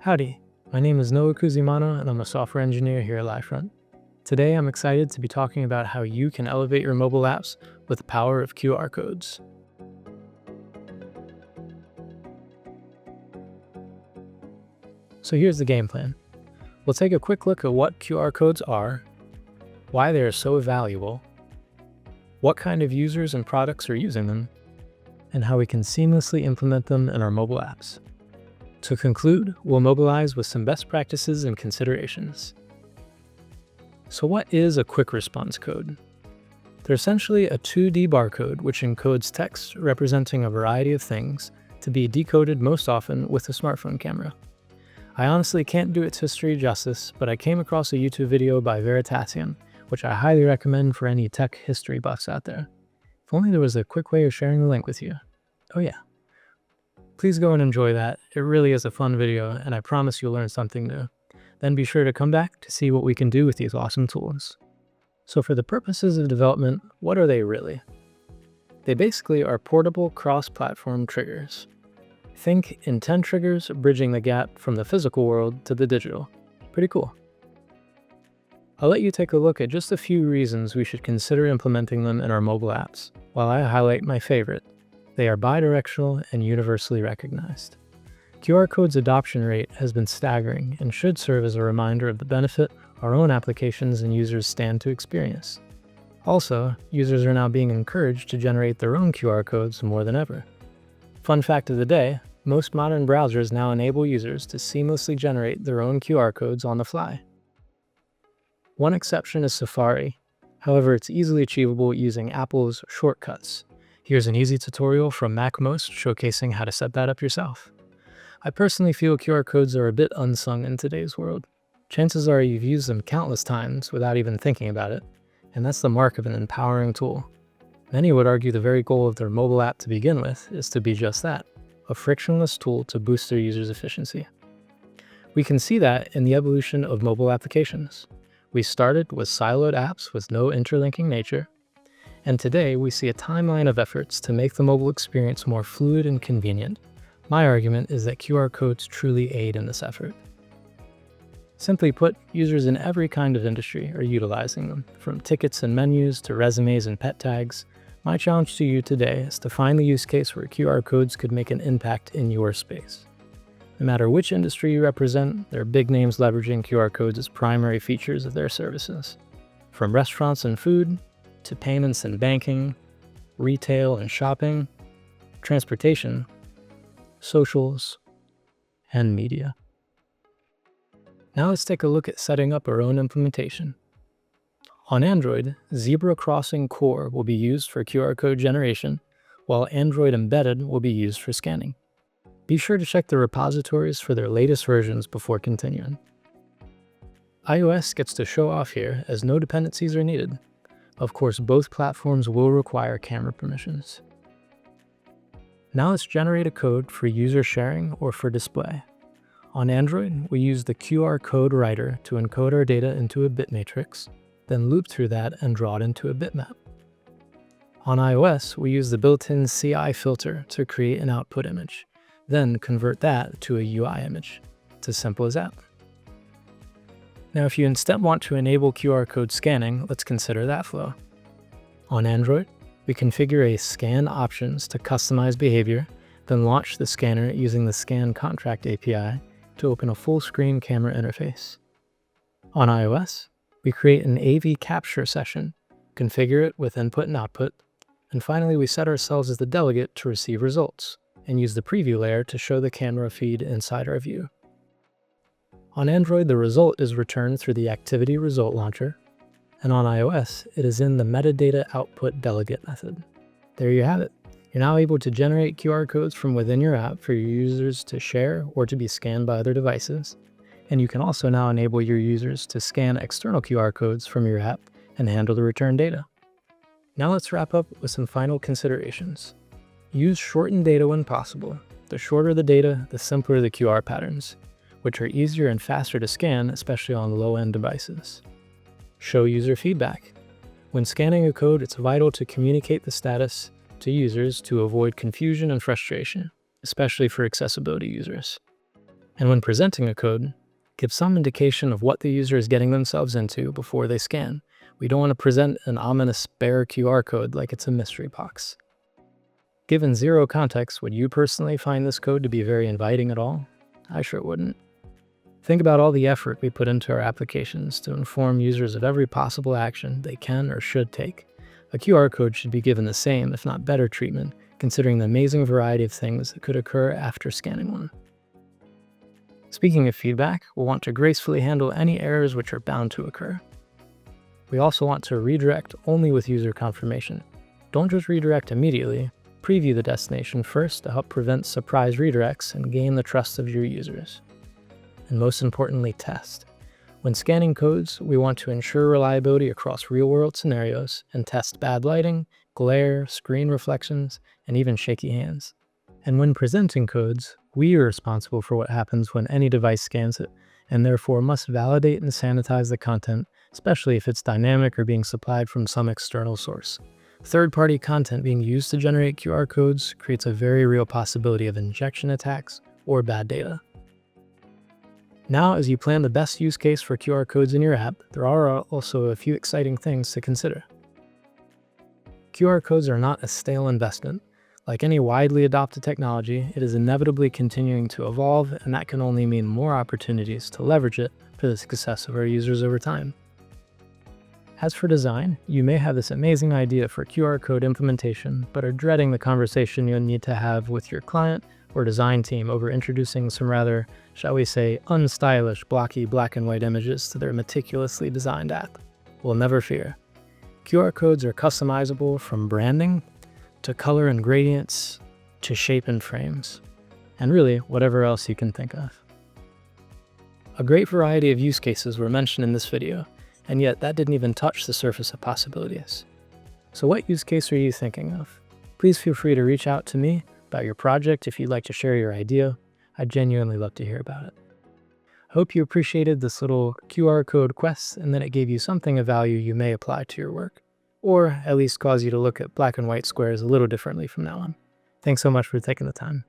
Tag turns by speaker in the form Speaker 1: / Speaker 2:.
Speaker 1: Howdy, my name is Noah Kuzimano and I'm a software engineer here at Livefront. Today I'm excited to be talking about how you can elevate your mobile apps with the power of QR codes. So here's the game plan. We'll take a quick look at what QR codes are, why they are so valuable, what kind of users and products are using them, and how we can seamlessly implement them in our mobile apps. To conclude, we'll mobilize with some best practices and considerations. So what is a quick response code? They're essentially a 2D barcode which encodes text representing a variety of things to be decoded most often with a smartphone camera. I honestly can't do its history justice, but I came across a YouTube video by Veritasium, which I highly recommend for any tech history buffs out there. If only there was a quick way of sharing the link with you. Oh yeah. Please go and enjoy that. It really is a fun video, and I promise you'll learn something new. Then be sure to come back to see what we can do with these awesome tools. So for the purposes of development, what are they really? They basically are portable cross-platform triggers. Think intent triggers bridging the gap from the physical world to the digital. Pretty cool. I'll let you take a look at just a few reasons we should consider implementing them in our mobile apps, while I highlight my favorite. They are bidirectional and universally recognized. QR code's adoption rate has been staggering and should serve as a reminder of the benefit our own applications and users stand to experience. Also, users are now being encouraged to generate their own QR codes more than ever. Fun fact of the day, most modern browsers now enable users to seamlessly generate their own QR codes on the fly. One exception is Safari. However, it's easily achievable using Apple's shortcuts. Here's an easy tutorial from MacMost showcasing how to set that up yourself. I personally feel QR codes are a bit unsung in today's world. Chances are you've used them countless times without even thinking about it, and that's the mark of an empowering tool. Many would argue the very goal of their mobile app to begin with is to be just that, a frictionless tool to boost their users' efficiency. We can see that in the evolution of mobile applications. We started with siloed apps with no interlinking nature, and today we see a timeline of efforts to make the mobile experience more fluid and convenient. My argument is that QR codes truly aid in this effort. Simply put, users in every kind of industry are utilizing them, from tickets and menus to resumes and pet tags. My challenge to you today is to find the use case where QR codes could make an impact in your space. No matter which industry you represent, there are big names leveraging QR codes as primary features of their services. From restaurants and food, to payments and banking, retail and shopping, transportation, socials, and media. Now let's take a look at setting up our own implementation. On Android, Zebra Crossing Core will be used for QR code generation, while Android Embedded will be used for scanning. Be sure to check the repositories for their latest versions before continuing. iOS gets to show off here as no dependencies are needed. Of course, both platforms will require camera permissions. Now let's generate a code for user sharing or for display. On Android, we use the QR code writer to encode our data into a bit matrix, then loop through that and draw it into a bitmap. On iOS, we use the built-in CI filter to create an output image, then convert that to a UI image. It's as simple as that. Now, if you instead want to enable QR code scanning, let's consider that flow. On Android, we configure a scan options to customize behavior, then launch the scanner using the Scan Contract API to open a full-screen camera interface. On iOS, we create an AV capture session, configure it with input and output, and finally we set ourselves as the delegate to receive results, and use the preview layer to show the camera feed inside our view. On Android, the result is returned through the Activity Result Launcher, and on iOS, it is in the Metadata Output Delegate method. There you have it. You're now able to generate QR codes from within your app for your users to share or to be scanned by other devices, and you can also now enable your users to scan external QR codes from your app and handle the return data. Now let's wrap up with some final considerations. Use shortened data when possible. The shorter the data, the simpler the QR patterns, which are easier and faster to scan, especially on low-end devices. Show user feedback. When scanning a code, it's vital to communicate the status to users to avoid confusion and frustration, especially for accessibility users. And when presenting a code, give some indication of what the user is getting themselves into before they scan. We don't want to present an ominous bare QR code like it's a mystery box. Given zero context, would you personally find this code to be very inviting at all? I sure wouldn't. Think about all the effort we put into our applications to inform users of every possible action they can or should take. A QR code should be given the same, if not better treatment, considering the amazing variety of things that could occur after scanning one. Speaking of feedback, we'll want to gracefully handle any errors which are bound to occur. We also want to redirect only with user confirmation. Don't just redirect immediately, preview the destination first to help prevent surprise redirects and gain the trust of your users. And most importantly, test. When scanning codes, we want to ensure reliability across real-world scenarios and test bad lighting, glare, screen reflections, and even shaky hands. And when presenting codes, we are responsible for what happens when any device scans it, and therefore must validate and sanitize the content, especially if it's dynamic or being supplied from some external source. Third-party content being used to generate QR codes creates a very real possibility of injection attacks or bad data. Now, as you plan the best use case for QR codes in your app, there are also a few exciting things to consider. QR codes are not a stale investment. Like any widely adopted technology, it is inevitably continuing to evolve, and that can only mean more opportunities to leverage it for the success of our users over time. As for design, you may have this amazing idea for QR code implementation, but are dreading the conversation you'll need to have with your client or design team over introducing some rather, shall we say, unstylish, blocky black and white images to their meticulously designed app. Well, never fear. QR codes are customizable from branding to color and gradients to shape and frames, and really whatever else you can think of. A great variety of use cases were mentioned in this video, and yet that didn't even touch the surface of possibilities. So what use case are you thinking of? Please feel free to reach out to me about your project if you'd like to share your idea. I'd genuinely love to hear about it. Hope you appreciated this little QR code quest and that it gave you something of value you may apply to your work, or at least cause you to look at black and white squares a little differently from now on. Thanks so much for taking the time.